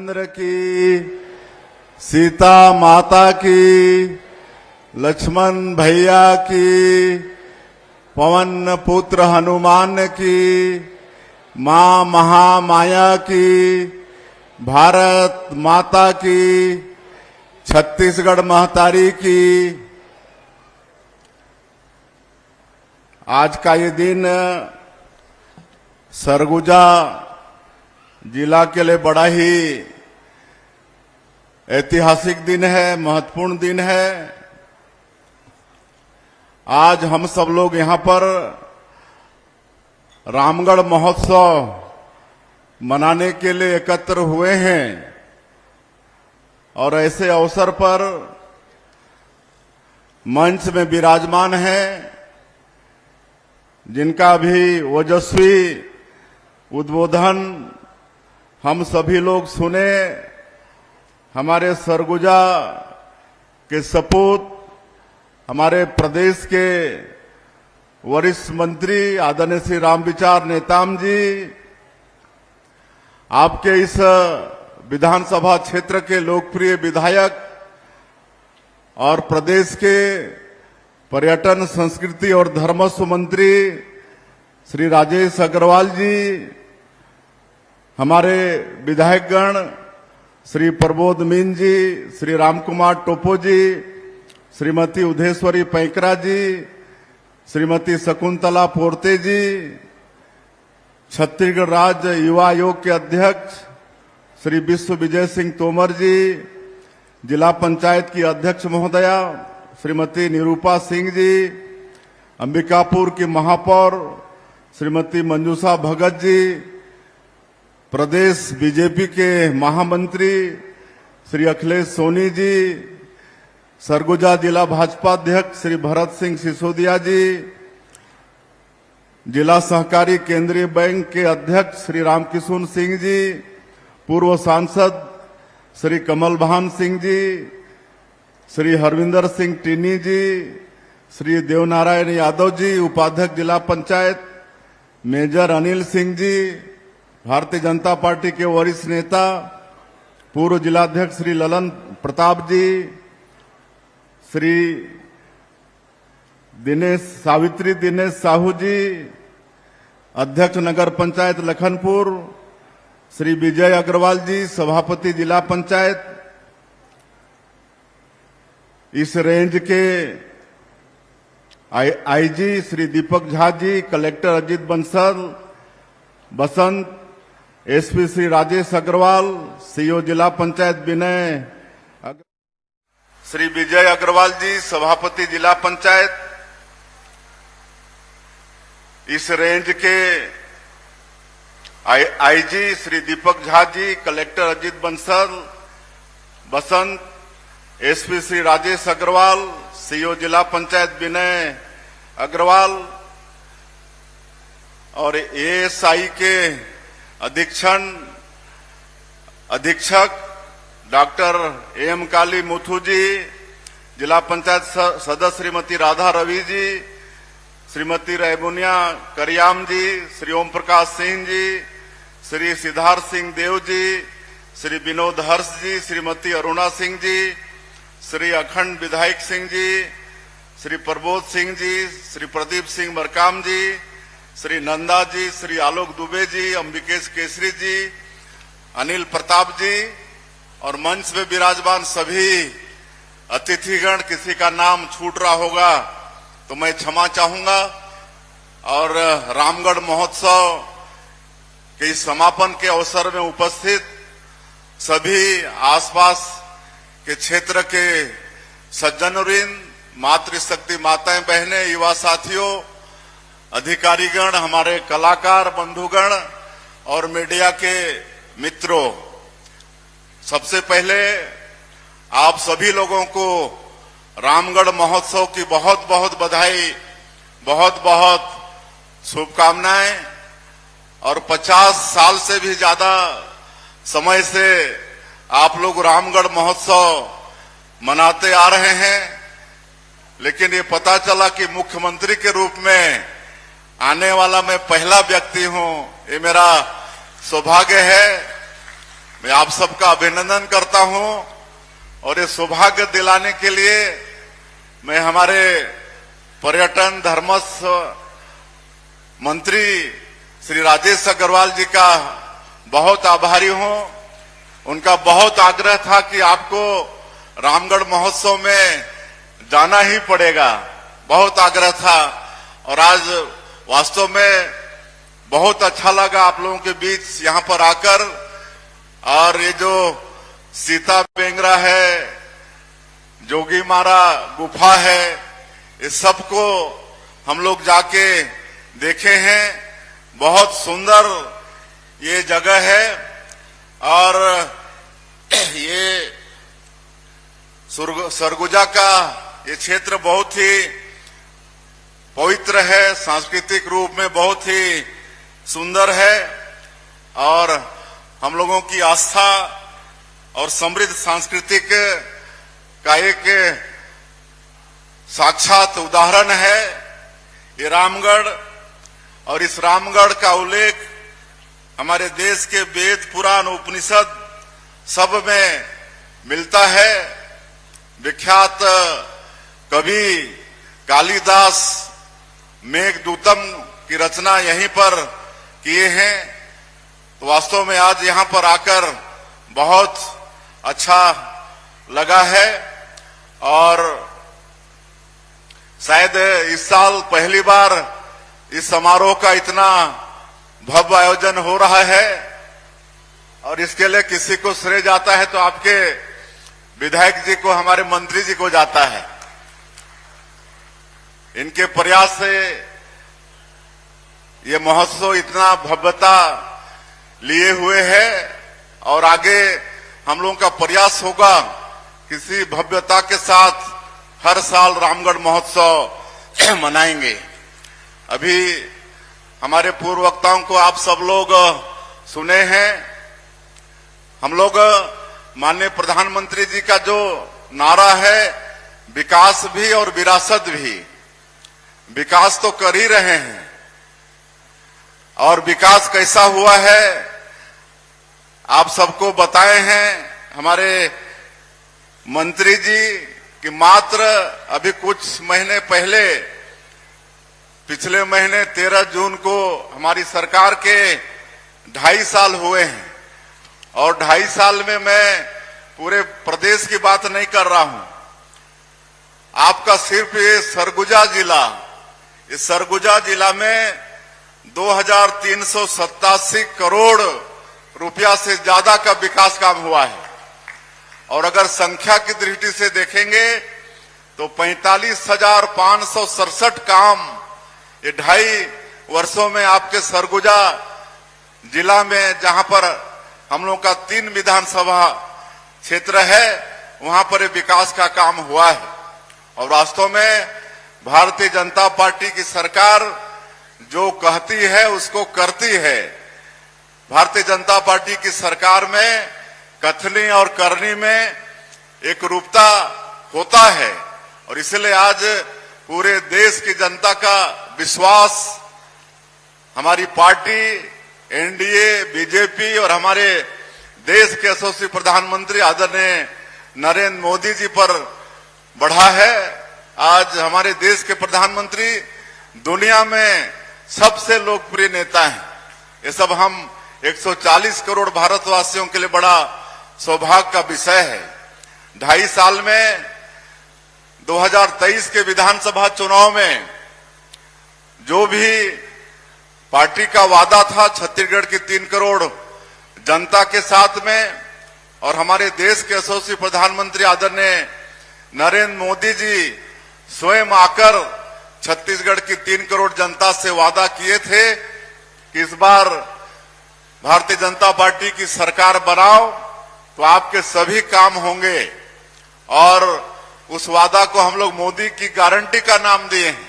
चंद्र की, सीता माता की, लक्ष्मण भैया की, पवन पुत्र हनुमान की, मां महामाया की, भारत माता की, छत्तीसगढ़ महतारी की। आज का ये दिन सरगुजा जिला के लिए बड़ा ही ऐतिहासिक दिन है, महत्वपूर्ण दिन है। आज हम सब लोग यहां पर रामगढ़ महोत्सव मनाने के लिए एकत्र हुए हैं और ऐसे अवसर पर मंच में विराजमान हैं जिनका भी ओजस्वी उद्बोधन हम सभी लोग सुने। हमारे सरगुजा के सपूत, हमारे प्रदेश के वरिष्ठ मंत्री आदरणीय श्री रामविचार नेताम जी, आपके इस विधानसभा क्षेत्र के लोकप्रिय विधायक और प्रदेश के पर्यटन, संस्कृति और धर्मस्व मंत्री श्री राजेश अग्रवाल जी, हमारे विधायकगण श्री प्रबोध मीन जी, श्री रामकुमार टोपो जी, श्रीमती उधेश्वरी पैकरा जी, श्रीमती शकुंतला पोर्ते जी, छत्तीसगढ़ राज्य युवा आयोग के अध्यक्ष श्री विश्व विजय सिंह तोमर जी, जिला पंचायत की अध्यक्ष महोदया श्रीमती निरूपा सिंह जी, अंबिकापुर की महापौर श्रीमती मंजूषा भगत जी, प्रदेश बीजेपी के महामंत्री श्री अखिलेश सोनी जी, सरगुजा जिला भाजपा अध्यक्ष श्री भरत सिंह सिसोदिया जी, जिला सहकारी केंद्रीय बैंक के अध्यक्ष श्री रामकिशुन सिंह जी, पूर्व सांसद श्री कमल भान सिंह जी, श्री हरविंदर सिंह टिन्नी जी, श्री देवनारायण यादव जी, उपाध्यक्ष जिला पंचायत, मेजर अनिल सिंह जी, भारतीय जनता पार्टी के वरिष्ठ नेता पूर्व जिलाध्यक्ष श्री ललन प्रताप जी, श्री सावित्री दिनेश साहू जी, अध्यक्ष नगर पंचायत लखनपुर श्री विजय अग्रवाल जी, सभापति जिला पंचायत, इस रेंज के आईजी श्री दीपक झा जी, कलेक्टर अजीत बंसल बसंत, एसपी श्री राजेश अग्रवाल, सीओ जिला पंचायत विनय, श्री विजय अग्रवाल जी, सभापति जिला पंचायत, इस रेंज के आईजी श्री दीपक झा जी, कलेक्टर अजीत बंसल बसंत, एसपी श्री राजेश अग्रवाल, सीओ जिला पंचायत विनय अग्रवाल और एएसआई के अधीक्षक डॉक्टर एम काली मुथु जी, जिला पंचायत सदस्य श्रीमती राधा रवि जी, श्रीमती रेबुनिया करियाम जी, श्री ओम प्रकाश सिंह जी, श्री सिद्धार्थ सिंह देव जी, श्री विनोद हर्ष जी, श्रीमती अरुणा सिंह जी, श्री अखंड विधायक सिंह जी, श्री प्रबोध सिंह जी, श्री प्रदीप सिंह मरकाम जी, श्री नंदा जी, श्री आलोक दुबे जी, अंबिकेश केसरी जी, अनिल प्रताप जी और मंच में विराजमान सभी अतिथिगण, किसी का नाम छूट रहा होगा तो मैं क्षमा चाहूंगा। और रामगढ़ महोत्सव के इस समापन के अवसर में उपस्थित सभी आसपास के क्षेत्र के सज्जनवृंद, मातृशक्ति माताएं, बहनें, युवा साथियों, अधिकारीगण, हमारे कलाकार बंधुगण और मीडिया के मित्रों, सबसे पहले आप सभी लोगों को रामगढ़ महोत्सव की बहुत बहुत बधाई, बहुत बहुत शुभकामनाएं। और 50 साल से भी ज्यादा समय से आप लोग रामगढ़ महोत्सव मनाते आ रहे हैं, लेकिन ये पता चला कि मुख्यमंत्री के रूप में आने वाला मैं पहला व्यक्ति हूं। ये मेरा सौभाग्य है मैं आप सबका अभिनंदन करता हूं और ये सौभाग्य दिलाने के लिए मैं हमारे पर्यटन धर्मस्व मंत्री श्री राजेश अग्रवाल जी का बहुत आभारी हूं। उनका बहुत आग्रह था कि आपको रामगढ़ महोत्सव में जाना ही पड़ेगा, बहुत आग्रह था और आज वास्तव में बहुत अच्छा लगा आप लोगों के बीच यहां पर आकर। और ये जो सीता बेंगरा है, जोगी मारा गुफा है, इस सबको हम लोग जाके देखे हैं। बहुत सुंदर ये जगह है और ये सरगुजा का ये क्षेत्र बहुत ही पवित्र है, सांस्कृतिक रूप में बहुत ही सुंदर है और हम लोगों की आस्था और समृद्ध सांस्कृतिक का एक साक्षात उदाहरण है ये रामगढ़। और इस रामगढ़ का उल्लेख हमारे देश के वेद पुराण उपनिषद सब में मिलता है। विख्यात कवि कालिदास मेघदूतम की रचना यहीं पर किए हैं। तो वास्तव में आज यहां पर आकर बहुत अच्छा लगा है और शायद इस साल पहली बार इस समारोह का इतना भव्य आयोजन हो रहा है और इसके लिए किसी को श्रेय जाता है तो आपके विधायक जी को, हमारे मंत्री जी को जाता है। इनके प्रयास से ये महोत्सव इतना भव्यता लिए हुए है और आगे हम लोगों का प्रयास होगा किसी भव्यता के साथ हर साल रामगढ़ महोत्सव मनाएंगे। अभी हमारे पूर्व वक्ताओं को आप सब लोग सुने हैं। हम लोग माननीय प्रधानमंत्री जी का जो नारा है, विकास भी और विरासत भी, विकास तो कर ही रहे हैं और विकास कैसा हुआ है आप सबको बताए हैं हमारे मंत्री जी कि मात्र अभी कुछ महीने पहले, पिछले महीने 13 जून को हमारी सरकार के 2.5 साल हुए हैं और 2.5 साल में मैं पूरे प्रदेश की बात नहीं कर रहा हूं। आपका सिर्फ ये सरगुजा जिला, इस सरगुजा जिला में 2387 करोड़ रुपया से ज्यादा का विकास काम हुआ है और अगर संख्या की दृष्टि से देखेंगे तो 45,567 काम ये 2.5 वर्षों में आपके सरगुजा जिला में, जहां पर हम लोग का 3 विधानसभा क्षेत्र है, वहां पर विकास का काम हुआ है। और वास्तव में भारतीय जनता पार्टी की सरकार जो कहती है उसको करती है। भारतीय जनता पार्टी की सरकार में कथनी और करनी में एक रूपता होता है और इसलिए आज पूरे देश की जनता का विश्वास हमारी पार्टी, एनडीए, बीजेपी और हमारे देश के यशस्वी प्रधानमंत्री आदरणीय नरेंद्र मोदी जी पर बढ़ा है। आज हमारे देश के प्रधानमंत्री दुनिया में सबसे लोकप्रिय नेता हैं। ये सब हम 140 करोड़ भारतवासियों के लिए बड़ा सौभाग्य का विषय है। 2.5 साल में 2023 के विधानसभा चुनाव में जो भी पार्टी का वादा था छत्तीसगढ़ की 3 करोड़ जनता के साथ में और हमारे देश के यशस्वी प्रधानमंत्री आदरणीय नरेंद्र मोदी जी स्वयं आकर छत्तीसगढ़ की 3 करोड़ जनता से वादा किए थे कि इस बार भारतीय जनता पार्टी की सरकार बनाओ तो आपके सभी काम होंगे और उस वादा को हम लोग मोदी की गारंटी का नाम दिए हैं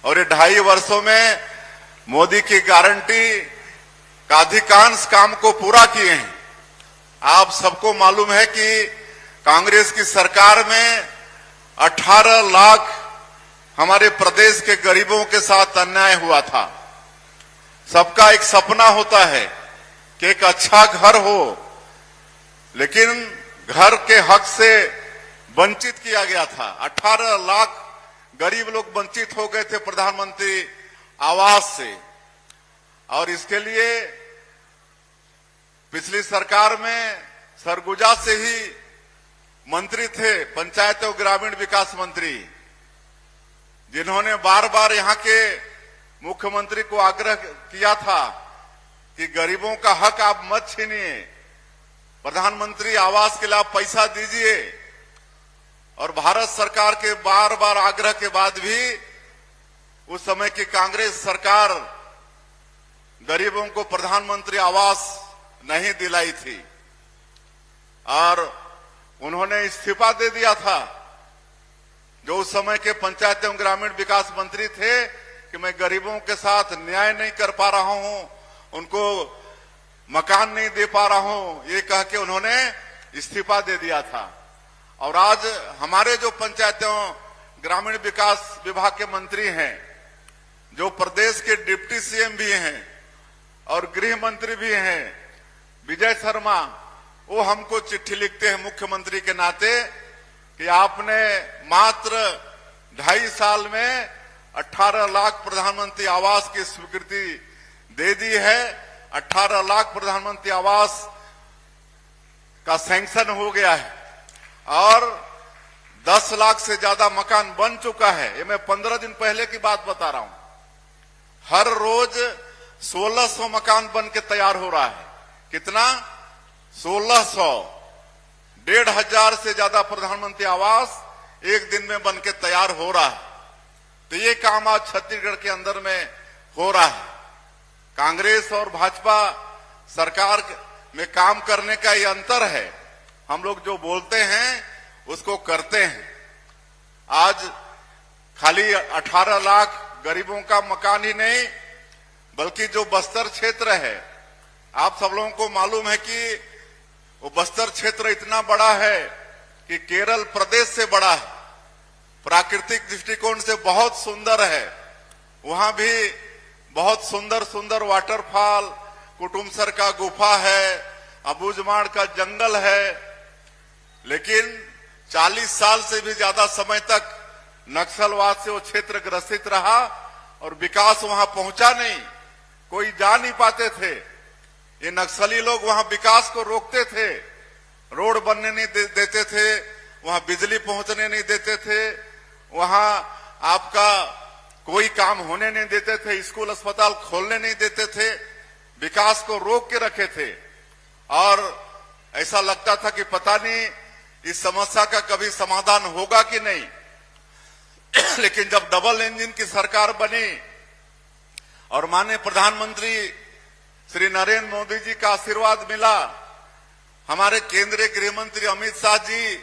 और ये 2.5 वर्षों में मोदी की गारंटी का अधिकांश काम को पूरा किए हैं। आप सबको मालूम है कि कांग्रेस की सरकार में 18 लाख हमारे प्रदेश के गरीबों के साथ अन्याय हुआ था। सबका एक सपना होता है कि एक अच्छा घर हो, लेकिन घर के हक से वंचित किया गया था। 18 लाख गरीब लोग वंचित हो गए थे प्रधानमंत्री आवास से। और इसके लिए पिछली सरकार में सरगुजा से ही मंत्री थे, पंचायत और ग्रामीण विकास मंत्री, जिन्होंने बार बार यहां के मुख्यमंत्री को आग्रह किया था कि गरीबों का हक आप मत छीनिए, प्रधानमंत्री आवास के लिए आप पैसा दीजिए। और भारत सरकार के बार बार आग्रह के बाद भी उस समय की कांग्रेस सरकार गरीबों को प्रधानमंत्री आवास नहीं दिलाई थी और उन्होंने इस्तीफा दे दिया था। जो उस समय के पंचायत एवं ग्रामीण विकास मंत्री थे कि मैं गरीबों के साथ न्याय नहीं कर पा रहा हूं, उनको मकान नहीं दे पा रहा हूं, ये कह के उन्होंने इस्तीफा दे दिया था। और आज हमारे जो पंचायत एवं ग्रामीण विकास विभाग के मंत्री हैं, जो प्रदेश के डिप्टी सीएम भी हैं और गृह मंत्री भी हैं, विजय शर्मा, वो हमको चिट्ठी लिखते हैं मुख्यमंत्री के नाते कि आपने मात्र 2.5 साल में 18 लाख प्रधानमंत्री आवास की स्वीकृति दे दी है। 18 लाख प्रधानमंत्री आवास का सैंक्शन हो गया है और 10 लाख से ज्यादा मकान बन चुका है। ये मैं 15 दिन पहले की बात बता रहा हूं। हर रोज 1600 मकान बन के तैयार हो रहा है। कितना? 1600। 1,500 से ज्यादा प्रधानमंत्री आवास एक दिन में बन के तैयार हो रहा है। तो ये काम आज छत्तीसगढ़ के अंदर में हो रहा है। कांग्रेस और भाजपा सरकार में काम करने का ये अंतर है। हम लोग जो बोलते हैं उसको करते हैं। आज खाली 18 लाख गरीबों का मकान ही नहीं, बल्कि जो बस्तर क्षेत्र है, आप सब लोगों को मालूम है कि वो बस्तर क्षेत्र इतना बड़ा है कि केरल प्रदेश से बड़ा है, प्राकृतिक दृष्टिकोण से बहुत सुंदर है। वहां भी बहुत सुंदर सुंदर वाटरफॉल, कुटुमसर का गुफा है, अबूझमाड़ का जंगल है। लेकिन 40 साल से भी ज्यादा समय तक नक्सलवाद से वो क्षेत्र ग्रसित रहा और विकास वहां पहुंचा नहीं, कोई जा नहीं पाते थे। ये नक्सली लोग वहां विकास को रोकते थे, रोड बनने नहीं देते थे, वहां बिजली पहुंचने नहीं देते थे, वहां आपका कोई काम होने नहीं देते थे, स्कूल अस्पताल खोलने नहीं देते थे, विकास को रोक के रखे थे। और ऐसा लगता था कि पता नहीं इस समस्या का कभी समाधान होगा कि नहीं। लेकिन जब डबल इंजन की सरकार बनी और माननीय प्रधानमंत्री श्री नरेंद्र मोदी जी का आशीर्वाद मिला, हमारे केंद्रीय गृह मंत्री अमित शाह जी